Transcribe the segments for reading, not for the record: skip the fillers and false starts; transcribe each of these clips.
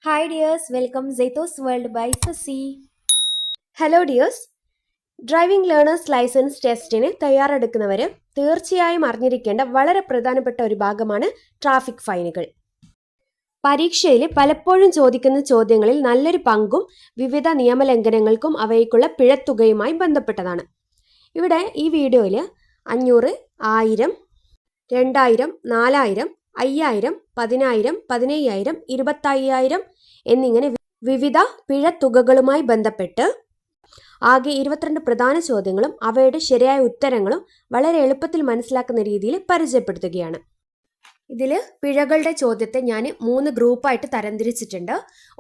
Hi dears, welcome Zetos World by Sasi. Hello dears, driving learners licence ടെസ്റ്റിന് തയ്യാറെടുക്കുന്നവർ തീർച്ചയായും അറിഞ്ഞിരിക്കേണ്ട വളരെ പ്രധാനപ്പെട്ട ഒരു ഭാഗമാണ് ട്രാഫിക് ഫൈനുകൾ. പരീക്ഷയിൽ പലപ്പോഴും ചോദിക്കുന്ന ചോദ്യങ്ങളിൽ നല്ലൊരു പങ്കും വിവിധ നിയമലംഘനങ്ങൾക്കും അവയ്ക്കുള്ള പിഴത്തുകയുമായി ബന്ധപ്പെട്ടതാണ്. ഇവിടെ ഈ വീഡിയോയിൽ 500, 1000, 2000, 4000, 5000, 10000, 15000, 25000 എന്നിങ്ങനെ വിവിധ പിഴത്തുകകളുമായി ബന്ധപ്പെട്ട് ആകെ 22 പ്രധാന ചോദ്യങ്ങളും അവയുടെ ശരിയായ ഉത്തരങ്ങളും വളരെ എളുപ്പത്തിൽ മനസ്സിലാക്കുന്ന രീതിയിൽ പരിചയപ്പെടുത്തുകയാണ്. ഇതിൽ പിഴകളുടെ ചോദ്യത്തെ ഞാൻ 3 ഗ്രൂപ്പായിട്ട് തരംതിരിച്ചിട്ടുണ്ട്.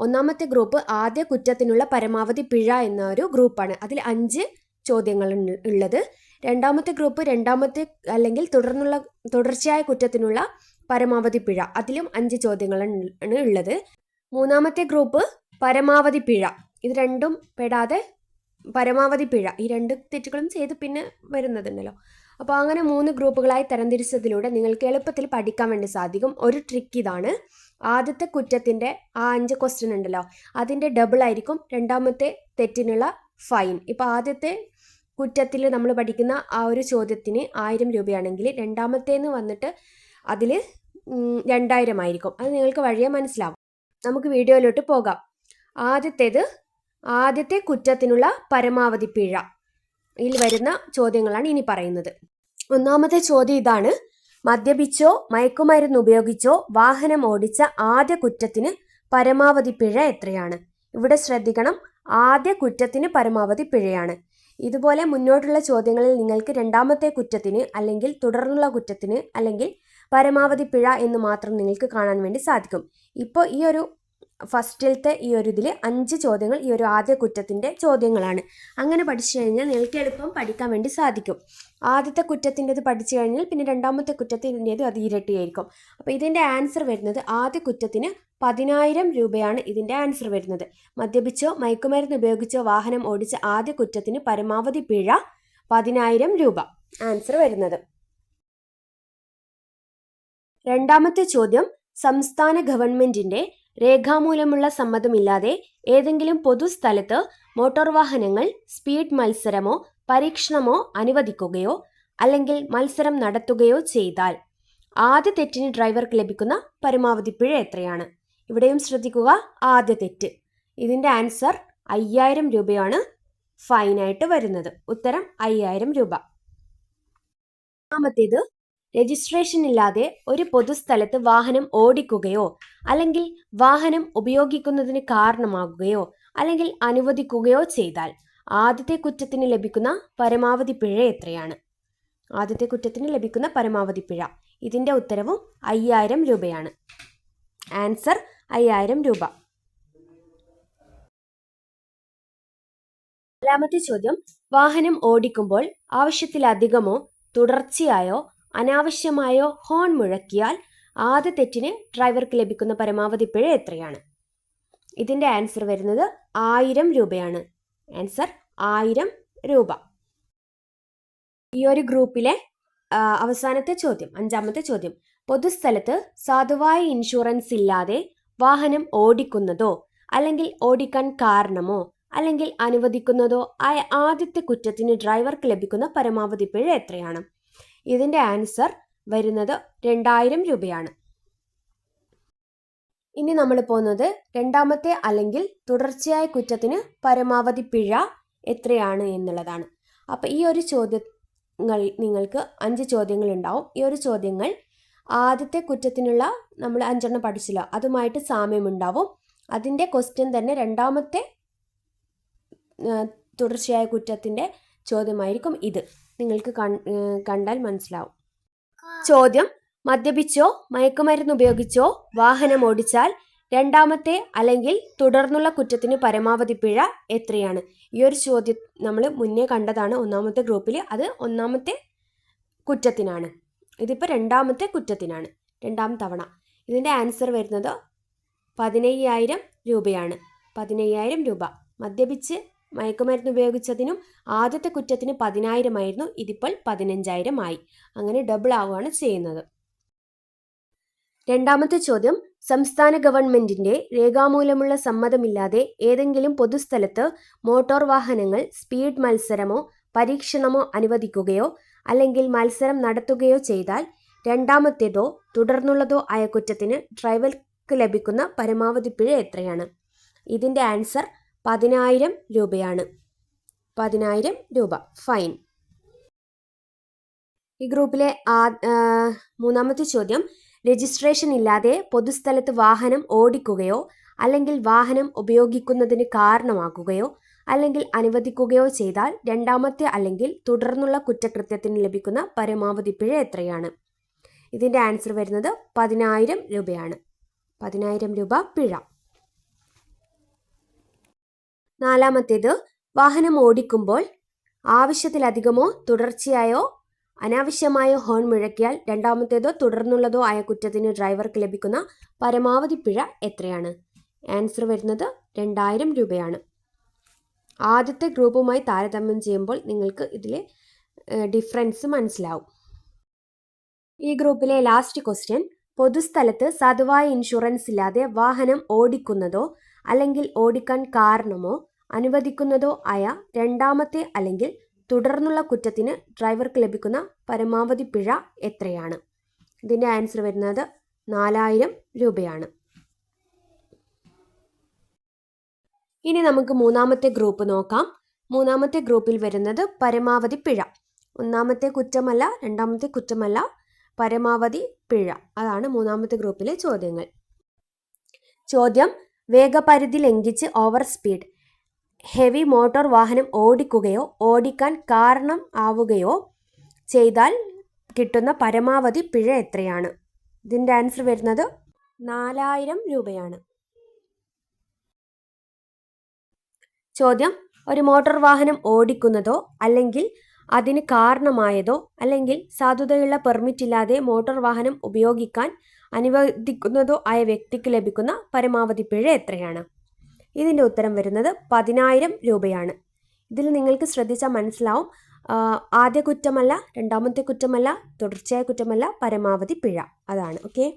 ഒന്നാമത്തെ ഗ്രൂപ്പ് ആദ്യ കുറ്റത്തിനുള്ള പരമാവധി പിഴ എന്ന ഒരു ഗ്രൂപ്പാണ്. അതിൽ 5 ചോദ്യങ്ങൾ ഉള്ളത്. രണ്ടാമത്തെ ഗ്രൂപ്പ് രണ്ടാമത്തെ അല്ലെങ്കിൽ തുടർച്ചയായ കുറ്റത്തിനുള്ള പരമാവധി പിഴ, അതിലും 5 ചോദ്യങ്ങളാണ് ഉള്ളത്. മൂന്നാമത്തെ ഗ്രൂപ്പ് പരമാവധി പിഴ, ഇത് രണ്ടും പെടാതെ പരമാവധി പിഴ, ഈ 2 തെറ്റുകളും ചെയ്ത് പിന്നെ വരുന്നതുണ്ടല്ലോ. അപ്പോൾ അങ്ങനെ 3 ഗ്രൂപ്പുകളായി തരംതിരിച്ചതിലൂടെ നിങ്ങൾക്ക് എളുപ്പത്തിൽ പഠിക്കാൻ വേണ്ടി സാധിക്കും. ഒരു ട്രിക്ക് ഇതാണ്: ആദ്യത്തെ കുറ്റത്തിൻ്റെ ആ 5 ക്വസ്റ്റ്യൻ ഉണ്ടല്ലോ, അതിൻ്റെ ഡബിൾ ആയിരിക്കും രണ്ടാമത്തെ തെറ്റിനുള്ള ഫൈൻ. ഇപ്പോൾ ആദ്യത്തെ കുറ്റത്തിൽ നമ്മൾ പഠിക്കുന്ന ആ ഒരു ചോദ്യത്തിന് 1000 രൂപയാണെങ്കിൽ രണ്ടാമത്തേന്ന് വന്നിട്ട് അതിൽ 2000 ആയിരിക്കും. അത് നിങ്ങൾക്ക് വഴിയെ മനസ്സിലാവും. നമുക്ക് വീഡിയോയിലോട്ട് പോകാം. ആദ്യത്തെ കുറ്റത്തിനുള്ള പരമാവധി പിഴ, ഇതിൽ വരുന്ന ചോദ്യങ്ങളാണ് ഇനി പറയുന്നത്. ഒന്നാമത്തെ ചോദ്യം ഇതാണ്: മദ്യപിച്ചോ മയക്കുമരുന്ന് ഉപയോഗിച്ചോ വാഹനം ഓടിച്ച ആദ്യ കുറ്റത്തിന് പരമാവധി പിഴ എത്രയാണ്? ഇവിടെ ശ്രദ്ധിക്കണം, ആദ്യ കുറ്റത്തിന് പരമാവധി പിഴയാണ്. ഇതുപോലെ മുന്നോട്ടുള്ള ചോദ്യങ്ങളിൽ നിങ്ങൾക്ക് രണ്ടാമത്തെ കുറ്റത്തിന് അല്ലെങ്കിൽ തുടർന്നുള്ള കുറ്റത്തിന് അല്ലെങ്കിൽ പരമാവധി പിഴ എന്ന് മാത്രം നിങ്ങൾക്ക് കാണാൻ വേണ്ടി സാധിക്കും. ഇപ്പോൾ ഈ ഒരു ഫസ്റ്റിലത്തെ ഈ ഒരു ഇതിൽ 5 ചോദ്യങ്ങൾ ഈ ഒരു ആദ്യ കുറ്റത്തിൻ്റെ ചോദ്യങ്ങളാണ്. അങ്ങനെ പഠിച്ചു കഴിഞ്ഞാൽ നിങ്ങൾക്ക് എളുപ്പം പഠിക്കാൻ വേണ്ടി സാധിക്കും. ആദ്യത്തെ കുറ്റത്തിൻ്റെത് പഠിച്ചു കഴിഞ്ഞാൽ പിന്നെ രണ്ടാമത്തെ കുറ്റത്തിൻ്റെത് അത് ഇരട്ടിയായിരിക്കും. അപ്പോൾ ഇതിൻ്റെ ആൻസർ വരുന്നത് ആദ്യ കുറ്റത്തിന് 10000 രൂപയാണ് ഇതിൻ്റെ ആൻസർ വരുന്നത്. മദ്യപിച്ചോ മയക്കുമരുന്ന് ഉപയോഗിച്ചോ വാഹനം ഓടിച്ച ആദ്യ കുറ്റത്തിന് പരമാവധി പിഴ 10000 രൂപ ആൻസർ വരുന്നത്. രണ്ടാമത്തെ ചോദ്യം: സംസ്ഥാന ഗവൺമെന്റിന്റെ രേഖാമൂലമുള്ള സമ്മതമില്ലാതെ ഏതെങ്കിലും പൊതുസ്ഥലത്ത് മോട്ടോർ വാഹനങ്ങൾ സ്പീഡ് മത്സരമോ പരീക്ഷണമോ അനുവദിക്കുകയോ അല്ലെങ്കിൽ മത്സരം നടത്തുകയോ ചെയ്താൽ ആദ്യ തെറ്റിന് ഡ്രൈവർക്ക് ലഭിക്കുന്ന പരമാവധി പിഴ എത്രയാണ്? ഇവിടെയും ശ്രദ്ധിക്കുക, ആദ്യ തെറ്റ്. ഇതിൻ്റെ ആൻസർ 5000 രൂപയാണ് ഫൈനായിട്ട് വരുന്നത്. ഉത്തരം 5000 രൂപ. രണ്ടാമത്തേത്: രജിസ്ട്രേഷൻ ഇല്ലാതെ ഒരു പൊതുസ്ഥലത്ത് വാഹനം ഓടിക്കുകയോ അല്ലെങ്കിൽ വാഹനം ഉപയോഗിക്കുന്നതിന് കാരണമാകുകയോ അല്ലെങ്കിൽ അനുവദിക്കുകയോ ചെയ്താൽ ആദ്യത്തെ കുറ്റത്തിന് ലഭിക്കുന്ന പരമാവധി പിഴ എത്രയാണ്? ആദ്യത്തെ കുറ്റത്തിന് ലഭിക്കുന്ന പരമാവധി പിഴ, ഇതിൻ്റെ ഉത്തരവും 5000 രൂപയാണ്. ആൻസർ 5000 രൂപ. നാലാമത്തെ ചോദ്യം: വാഹനം ഓടിക്കുമ്പോൾ ആവശ്യത്തിലധികമോ തുടർച്ചയായോ അനാവശ്യമായോ ഹോൺ മുഴക്കിയാൽ ആദ്യ തെറ്റിന് ഡ്രൈവർക്ക് ലഭിക്കുന്ന പരമാവധി പിഴ എത്രയാണ്? ഇതിൻ്റെ ആൻസർ വരുന്നത് 1000 രൂപയാണ്. ആൻസർ 1000 രൂപ. ഈ ഒരു ഗ്രൂപ്പിലെ അവസാനത്തെ ചോദ്യം, 5ാമത്തെ ചോദ്യം: പൊതുസ്ഥലത്ത് സാധുവായ ഇൻഷുറൻസ് ഇല്ലാതെ വാഹനം ഓടിക്കുന്നതോ അല്ലെങ്കിൽ ഓടിക്കാൻ കാരണമോ അല്ലെങ്കിൽ അനുവദിക്കുന്നതോ ആയ ആദ്യത്തെ കുറ്റത്തിന് ഡ്രൈവർക്ക് ലഭിക്കുന്ന പരമാവധി പിഴ എത്രയാണ്? ഇതിൻ്റെ ആൻസർ വരുന്നത് 2000 രൂപയാണ്. ഇനി നമ്മൾ പോകുന്നത് രണ്ടാമത്തെ അല്ലെങ്കിൽ തുടർച്ചയായ കുറ്റത്തിന് പരമാവധി പിഴ എത്രയാണ് എന്നുള്ളതാണ്. അപ്പോൾ ഈ ഒരു ചോദ്യങ്ങൾ നിങ്ങൾക്ക് 5 ചോദ്യങ്ങൾ ഉണ്ടാവും. ഈ ഒരു ചോദ്യങ്ങൾ ആദ്യത്തെ കുറ്റത്തിനുള്ള നമ്മൾ 5 പഠിച്ചില്ല, അതുമായിട്ട് സാമ്യമുണ്ടാവും. അതിൻ്റെ ക്വസ്റ്റ്യൻ തന്നെ രണ്ടാമത്തെ തുടർച്ചയായ കുറ്റത്തിൻ്റെ ചോദ്യമായിരിക്കും ഇത്. നിങ്ങൾക്ക് കണ്ടാൽ മനസ്സിലാവും. ചോദ്യം: മദ്യപിച്ചോ മയക്കുമരുന്ന് ഉപയോഗിച്ചോ വാഹനം ഓടിച്ചാൽ രണ്ടാമത്തെ അല്ലെങ്കിൽ തുടർന്നുള്ള കുറ്റത്തിന് പരമാവധി പിഴ എത്രയാണ്? ഈ ഒരു ചോദ്യം നമ്മൾ മുന്നേ കണ്ടതാണ് ഒന്നാമത്തെ ഗ്രൂപ്പിൽ. അത് ഒന്നാമത്തെ കുറ്റത്തിനാണ്. ഇതിപ്പോൾ രണ്ടാമത്തെ കുറ്റത്തിനാണ്, രണ്ടാം തവണ. ഇതിൻ്റെ ആൻസർ വരുന്നത് 15000 രൂപയാണ്. 15000 രൂപ. മദ്യപിച്ച് മയക്കുമരുന്ന് ഉപയോഗിച്ചതിനും ആദ്യത്തെ കുറ്റത്തിന് 10000 ആയിരുന്നു, ഇതിപ്പോൾ 15000 ആയി. അങ്ങനെ ഡബിൾ ആവുകയാണ് ചെയ്യുന്നത്. രണ്ടാമത്തെ ചോദ്യം, സംസ്ഥാന ഗവൺമെന്റിന്റെ രേഖാമൂലമുള്ള സമ്മതമില്ലാതെ ഏതെങ്കിലും പൊതുസ്ഥലത്ത് മോട്ടോർ വാഹനങ്ങൾ സ്പീഡ് മത്സരമോ പരീക്ഷണമോ അനുവദിക്കുകയോ അല്ലെങ്കിൽ മത്സരം നടത്തുകയോ ചെയ്താൽ രണ്ടാമത്തേതോ തുടർന്നുള്ളതോ ആയ കുറ്റത്തിന് ഡ്രൈവർക്ക് ലഭിക്കുന്ന പരമാവധി പിഴ എത്രയാണ്? ഇതിൻ്റെ ആൻസർ 10,000 രൂപയാണ്. 10,000 രൂപ ഫൈൻ. ഈ ഗ്രൂപ്പിലെ മൂന്നാമത്തെ ചോദ്യം, രജിസ്ട്രേഷൻ ഇല്ലാതെ പൊതുസ്ഥലത്ത് വാഹനം ഓടിക്കുകയോ അല്ലെങ്കിൽ വാഹനം ഉപയോഗിക്കുന്നതിന് കാരണമാകുകയോ അല്ലെങ്കിൽ അനുവദിക്കുകയോ ചെയ്താൽ രണ്ടാമത്തെ അല്ലെങ്കിൽ തുടർന്നുള്ള കുറ്റകൃത്യത്തിന് ലഭിക്കുന്ന പരമാവധി പിഴ എത്രയാണ്? ഇതിൻ്റെ ആൻസർ വരുന്നത് 10,000 രൂപയാണ്. 10,000 രൂപ പിഴ. നാലാമത്തേത്, വാഹനം ഓടിക്കുമ്പോൾ ആവശ്യത്തിലധികമോ തുടർച്ചയായോ അനാവശ്യമായോ ഹോൺ മുഴക്കിയാൽ രണ്ടാമത്തേതോ തുടർന്നുള്ളതോ ആയ കുറ്റത്തിന് ഡ്രൈവർക്ക് ലഭിക്കുന്ന പരമാവധി പിഴ എത്രയാണ്? ആൻസർ വരുന്നത് 2,000 രൂപയാണ്. ആദ്യത്തെ ഗ്രൂപ്പുമായി താരതമ്യം ചെയ്യുമ്പോൾ നിങ്ങൾക്ക് ഇതിലെ ഡിഫറൻസ് മനസ്സിലാവും. ഈ ഗ്രൂപ്പിലെ ലാസ്റ്റ് ക്വസ്റ്റ്യൻ, പൊതുസ്ഥലത്ത് സാധുവായ ഇൻഷുറൻസ് ഇല്ലാതെ വാഹനം ഓടിക്കുന്നതോ അല്ലെങ്കിൽ ഓടിക്കാൻ കാരണമോ അനുവദിക്കുന്നതോ ആയ രണ്ടാമത്തെ അല്ലെങ്കിൽ തുടർന്നുള്ള കുറ്റത്തിന് ഡ്രൈവർക്ക് ലഭിക്കുന്ന പരമാവധി പിഴ എത്രയാണ്? ഇതിൻ്റെ ആൻസർ വരുന്നത് 4,000 രൂപയാണ്. ഇനി നമുക്ക് മൂന്നാമത്തെ ഗ്രൂപ്പ് നോക്കാം. മൂന്നാമത്തെ ഗ്രൂപ്പിൽ വരുന്നത് പരമാവധി പിഴ. ഒന്നാമത്തെ കുറ്റമല്ല, രണ്ടാമത്തെ കുറ്റമല്ല, പരമാവധി പിഴ. അതാണ് മൂന്നാമത്തെ ഗ്രൂപ്പിലെ ചോദ്യങ്ങൾ. ചോദ്യം, വേഗപരിധി ലംഘിച്ച് ഓവർ സ്പീഡ് ഹെവി മോട്ടോർ വാഹനം ഓടിക്കുകയോ ഓടിക്കാൻ കാരണം ആവുകയോ ചെയ്താൽ കിട്ടുന്ന പരമാവധി പിഴ എത്രയാണ്? ഇതിൻ്റെ ആൻസർ വരുന്നത് 4,000 രൂപയാണ്. ചോദ്യം, ഒരു മോട്ടോർ വാഹനം ഓടിക്കുന്നതോ അല്ലെങ്കിൽ അതിന് കാരണമായതോ അല്ലെങ്കിൽ സാധുതയുള്ള പെർമിറ്റ് ഇല്ലാതെ മോട്ടോർ വാഹനം ഉപയോഗിക്കാൻ അനുവദിക്കുന്നതോ ആയ വ്യക്തിക്ക് ലഭിക്കുന്ന പരമാവധി പിഴ എത്രയാണ്? ഇതിൻ്റെ ഉത്തരം വരുന്നത് 10,000 രൂപയാണ്. ഇതിൽ നിങ്ങൾക്ക് ശ്രദ്ധിച്ചാൽ മനസ്സിലാവും, ആദ്യ കുറ്റമല്ല, രണ്ടാമത്തെ കുറ്റമല്ല, തുടർച്ചയായ കുറ്റമല്ല, പരമാവധി പിഴ. അതാണ്. ഓക്കെ,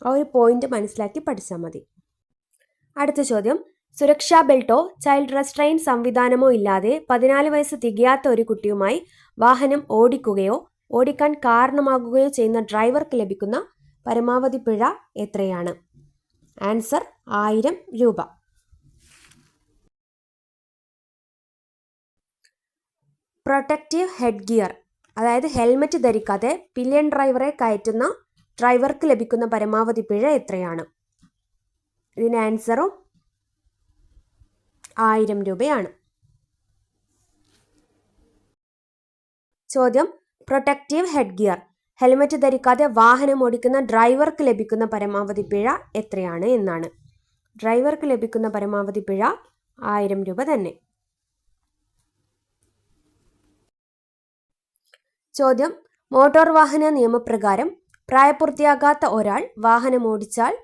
ആ ഒരു പോയിന്റ് മനസ്സിലാക്കി പഠിച്ചാൽ മതി. അടുത്ത ചോദ്യം, സുരക്ഷാ ബെൽറ്റോ ചൈൽഡ് റെസ്ട്രെയിൻ സംവിധാനമോ ഇല്ലാതെ 14 വയസ്സ് തികയാത്ത ഒരു കുട്ടിയുമായി വാഹനം ഓടിക്കുകയോ ഓടിക്കാൻ കാരണമാകുകയോ ചെയ്യുന്ന ഡ്രൈവർക്ക് ലഭിക്കുന്ന പരമാവധി പിഴ എത്രയാണ്? ആൻസർ 1,000 രൂപ. പ്രൊട്ടക്റ്റീവ് ഹെഡ് ഗിയർ, അതായത് ഹെൽമറ്റ് ധരിക്കാതെ പില്യൺ ഡ്രൈവറെ കയറ്റുന്ന ഡ്രൈവർക്ക് ലഭിക്കുന്ന പരമാവധി പിഴ എത്രയാണ്? ഇതിന് ആൻസറും 1,000 രൂപയാണ്. ചോദ്യം, പ്രൊട്ടക്റ്റീവ് ഹെഡ് ഗിയർ ഹെൽമറ്റ് ധരിക്കാതെ വാഹനം ഓടിക്കുന്ന ഡ്രൈവർക്ക് ലഭിക്കുന്ന പരമാവധി പിഴ എത്രയാണ് എന്നാണ്. ഡ്രൈവർക്ക് ലഭിക്കുന്ന പരമാവധി പിഴ 1,000 രൂപ തന്നെ. ചോദ്യം, മോട്ടോർ വാഹന നിയമപ്രകാരം പ്രായപൂർത്തിയാകാത്ത ഒരാൾ വാഹനം ഓടിച്ചാൽ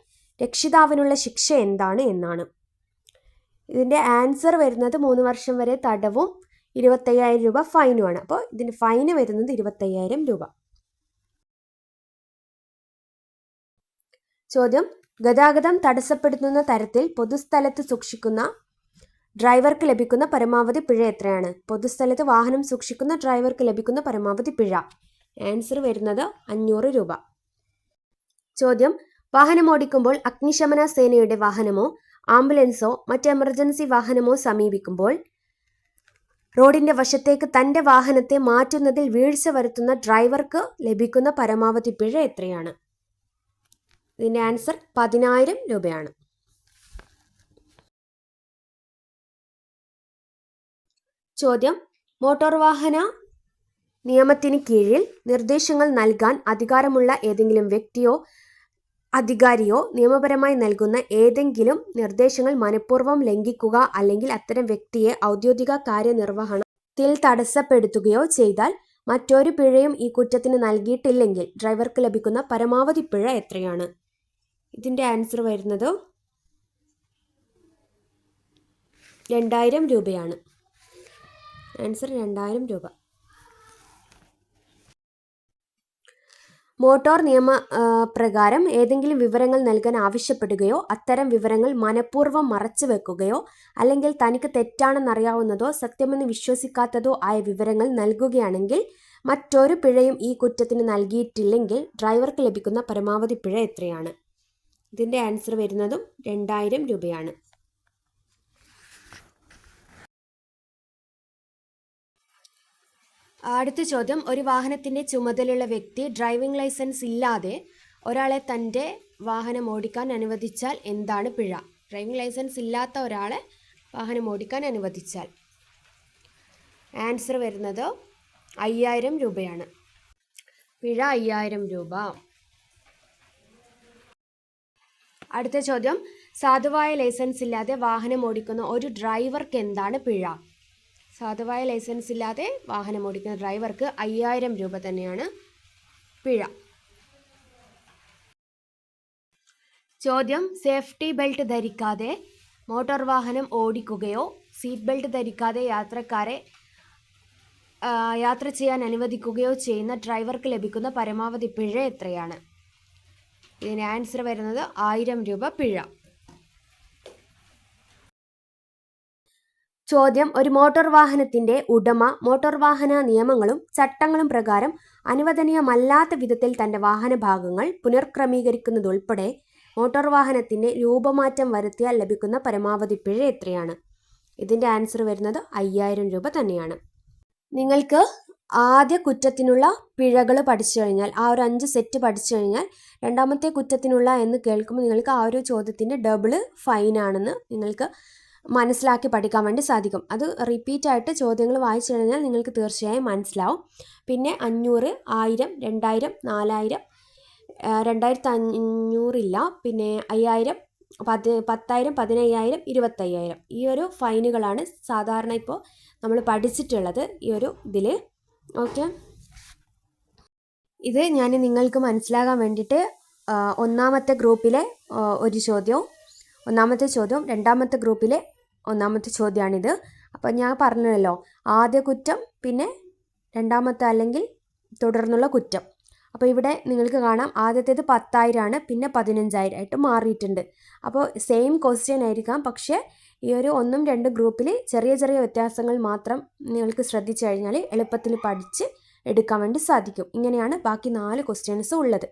രക്ഷിതാവിനുള്ള ശിക്ഷ എന്താണ് എന്നാണ്. ഇതിൻ്റെ ആൻസർ വരുന്നത് 3 വർഷം വരെ തടവും 25,000 രൂപ ഫൈനുമാണ്. അപ്പോൾ ഇതിൻ്റെ ഫൈന് വരുന്നത് 25,000 രൂപ. ചോദ്യം, ഗതാഗതം തടസ്സപ്പെടുത്തുന്ന തരത്തിൽ പൊതുസ്ഥലത്ത് സൂക്ഷിക്കുന്ന ഡ്രൈവർക്ക് ലഭിക്കുന്ന പരമാവധി പിഴ എത്രയാണ്? പൊതുസ്ഥലത്ത് വാഹനം സൂക്ഷിക്കുന്ന ഡ്രൈവർക്ക് ലഭിക്കുന്ന പരമാവധി പിഴ. ആൻസർ വരുന്നത് 500 രൂപ. ചോദ്യം, വാഹനം ഓടിക്കുമ്പോൾ അഗ്നിശമന സേനയുടെ വാഹനമോ ആംബുലൻസോ മറ്റ് എമർജൻസി വാഹനമോ സമീപിക്കുമ്പോൾ റോഡിന്റെ വശത്തേക്ക് തന്റെ വാഹനത്തെ മാറ്റുന്നതിൽ വീഴ്ച വരുത്തുന്ന ഡ്രൈവർക്ക് ലഭിക്കുന്ന പരമാവധി പിഴ എത്രയാണ്? ഇതിന്റെ ആൻസർ 10,000 രൂപയാണ്. ചോദ്യം, മോട്ടോർ വാഹന നിയമത്തിന് കീഴിൽ നിർദ്ദേശങ്ങൾ നൽകാൻ അധികാരമുള്ള ഏതെങ്കിലും വ്യക്തിയോ അധികാരിയോ നിയമപരമായി നൽകുന്ന ഏതെങ്കിലും നിർദ്ദേശങ്ങൾ മനഃപൂർവ്വം ലംഘിക്കുക അല്ലെങ്കിൽ അത്തരം വ്യക്തിയെ ഔദ്യോഗിക കാര്യനിർവഹണത്തിൽ തടസ്സപ്പെടുത്തുകയോ ചെയ്താൽ മറ്റൊരു പിഴയും ഈ കുറ്റത്തിന് നൽകിയിട്ടില്ലെങ്കിൽ ഡ്രൈവർക്ക് ലഭിക്കുന്ന പരമാവധി പിഴ എത്രയാണ്? ഇതിൻ്റെ ആൻസർ വരുന്നത് 2,000 രൂപയാണ്. ആൻസർ 2,000 രൂപ. മോട്ടോർ നിയമ പ്രകാരം ഏതെങ്കിലും വിവരങ്ങൾ നൽകാൻ ആവശ്യപ്പെടുകയോ അത്തരം വിവരങ്ങൾ മനഃപൂർവ്വം മറച്ചു വെക്കുകയോ അല്ലെങ്കിൽ തനിക്ക് തെറ്റാണെന്നറിയാവുന്നതോ സത്യമെന്ന് വിശ്വസിക്കാത്തതോ ആയ വിവരങ്ങൾ നൽകുകയാണെങ്കിൽ മറ്റൊരു പിഴയും ഈ കുറ്റത്തിന് നൽകിയിട്ടില്ലെങ്കിൽ ഡ്രൈവർക്ക് ലഭിക്കുന്ന പരമാവധി പിഴ എത്രയാണ്? ഇതിൻ്റെ ആൻസർ വരുന്നതും 2000 രൂപയാണ്. അടുത്ത ചോദ്യം, ഒരു വാഹനത്തിൻ്റെ ചുമതലയുള്ള വ്യക്തി ഡ്രൈവിംഗ് ലൈസൻസ് ഇല്ലാതെ ഒരാളെ തൻ്റെ വാഹനം ഓടിക്കാൻ അനുവദിച്ചാൽ എന്താണ് പിഴ? ഡ്രൈവിംഗ് ലൈസൻസ് ഇല്ലാത്ത ഒരാളെ വാഹനം ഓടിക്കാൻ അനുവദിച്ചാൽ ആൻസർ വരുന്നത് 5000 രൂപയാണ്. പിഴ 5000 രൂപ. അടുത്ത ചോദ്യം, സാധുവായ ലൈസൻസ് ഇല്ലാതെ വാഹനം ഓടിക്കുന്ന ഒരു ഡ്രൈവർക്ക് എന്താണ് പിഴ? സാധുവായ ലൈസൻസ് ഇല്ലാതെ വാഹനം ഓടിക്കുന്ന ഡ്രൈവർക്ക് 5000 രൂപ തന്നെയാണ് പിഴ. ചോദ്യം, സേഫ്റ്റി ബെൽറ്റ് ധരിക്കാതെ മോട്ടോർ വാഹനം ഓടിക്കുകയോ സീറ്റ് ബെൽറ്റ് ധരിക്കാതെ യാത്രക്കാരെ യാത്ര ചെയ്യാൻ അനുവദിക്കുകയോ ചെയ്യുന്ന ഡ്രൈവർക്ക് ലഭിക്കുന്ന പരമാവധി പിഴ എത്രയാണ്? ഇതിന് ആൻസർ വരുന്നത് 1000 രൂപ പിഴ. ചോദ്യം, ഒരു മോട്ടോർ വാഹനത്തിൻ്റെ ഉടമ മോട്ടോർ വാഹന നിയമങ്ങളും ചട്ടങ്ങളും പ്രകാരം അനുവദനീയമല്ലാത്ത വിധത്തിൽ തൻ്റെ വാഹന ഭാഗങ്ങൾ പുനർക്രമീകരിക്കുന്നതുൾപ്പെടെ മോട്ടോർ വാഹനത്തിന് രൂപമാറ്റം വരുത്തിയാൽ ലഭിക്കുന്ന പരമാവധി പിഴ എത്രയാണ്? ഇതിൻ്റെ ആൻസർ വരുന്നത് 5000 രൂപ തന്നെയാണ്. നിങ്ങൾക്ക് ആദ്യ കുറ്റത്തിനുള്ള പിഴകൾ പഠിച്ചു കഴിഞ്ഞാൽ, ആ ഒരു 5 സെറ്റ് പഠിച്ചു കഴിഞ്ഞാൽ രണ്ടാമത്തെ കുറ്റത്തിനുള്ള എന്ന് കേൾക്കുമ്പോൾ നിങ്ങൾക്ക് ആ ഒരു ചോദ്യത്തിൻ്റെ ഡബിൾ ഫൈനാണെന്ന് നിങ്ങൾക്ക് മനസ്സിലാക്കി പഠിക്കാൻ വേണ്ടി സാധിക്കും. അത് റിപ്പീറ്റായിട്ട് ചോദ്യങ്ങൾ വായിച്ചു കഴിഞ്ഞാൽ നിങ്ങൾക്ക് തീർച്ചയായും മനസ്സിലാവും. പിന്നെ 500, 1000, 2000, 4000, 2500 ഇല്ല, പിന്നെ 5000, 10,000, 15,000, 25,000 ഈ ഒരു ഫൈനുകളാണ് സാധാരണ ഇപ്പോൾ നമ്മൾ പഠിച്ചിട്ടുള്ളത് ഈ ഒരു ഇതിൽ. ഓക്കെ, ഇത് ഞാൻ നിങ്ങൾക്ക് മനസ്സിലാകാൻ വേണ്ടിയിട്ട് ഒന്നാമത്തെ ഗ്രൂപ്പിലെ ഒരു ചോദ്യവും ഒന്നാമത്തെ ചോദ്യവും രണ്ടാമത്തെ ഗ്രൂപ്പിലെ ഒന്നാമത്തെ ചോദ്യമാണിത്. അപ്പോൾ ഞാൻ പറഞ്ഞല്ലോ, ആദ്യ കുറ്റം പിന്നെ രണ്ടാമത്തെ അല്ലെങ്കിൽ തുടർന്നുള്ള കുറ്റം. അപ്പോൾ ഇവിടെ നിങ്ങൾക്ക് കാണാം ആദ്യത്തേത് 10,000 ആണ്, പിന്നെ 15,000 ആയിട്ട് മാറിയിട്ടുണ്ട്. അപ്പോൾ സെയിം ക്വസ്റ്റ്യൻ ആയിരിക്കാം, പക്ഷേ ഈ ഒരു 1, 2 ഗ്രൂപ്പിൽ ചെറിയ ചെറിയ വ്യത്യാസങ്ങൾ മാത്രം നിങ്ങൾക്ക് ശ്രദ്ധിച്ചു കഴിഞ്ഞാൽ എളുപ്പത്തിൽ പഠിച്ച് എടുക്കാൻ വേണ്ടി സാധിക്കും. ഇങ്ങനെയാണ് ബാക്കി 4 ക്വസ്റ്റ്യൻസ് ഉള്ളത്.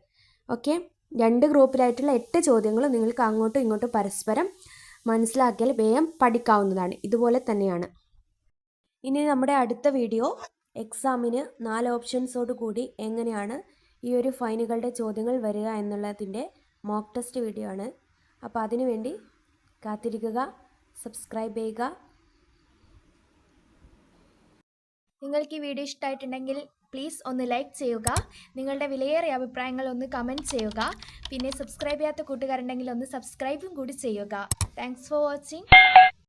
ഓക്കെ, 2 ഗ്രൂപ്പിലായിട്ടുള്ള 8 ചോദ്യങ്ങൾ നിങ്ങൾക്ക് അങ്ങോട്ടും ഇങ്ങോട്ടും പരസ്പരം മനസ്സിലാക്കിയാൽ വേഗം പഠിക്കാവുന്നതാണ്. ഇതുപോലെ തന്നെയാണ്. ഇനി നമ്മുടെ അടുത്ത വീഡിയോ എക്സാമിന് 4 ഓപ്ഷൻസോട് കൂടി എങ്ങനെയാണ് ഈ ഒരു ഫൈനുകളുടെ ചോദ്യങ്ങൾ വരിക എന്നുള്ളതിൻ്റെ മോക്ക് ടെസ്റ്റ് വീഡിയോ ആണ്. അപ്പോൾ അതിനു വേണ്ടി കാത്തിരിക്കുക, സബ്സ്ക്രൈബ് ചെയ്യുക. നിങ്ങൾക്ക് ഈ വീഡിയോ ഇഷ്ടമായിട്ടുണ്ടെങ്കിൽ പ്ലീസ് ഒന്ന് ലൈക്ക് ചെയ്യുക. നിങ്ങളുടെ വിലയേറിയ അഭിപ്രായങ്ങൾ ഒന്ന് കമൻറ്റ് ചെയ്യുക. പിന്നെ സബ്സ്ക്രൈബ് ചെയ്യാത്ത കൂട്ടുകാരുണ്ടെങ്കിൽ ഒന്ന് സബ്സ്ക്രൈബും കൂടി ചെയ്യുക. Thanks for watching.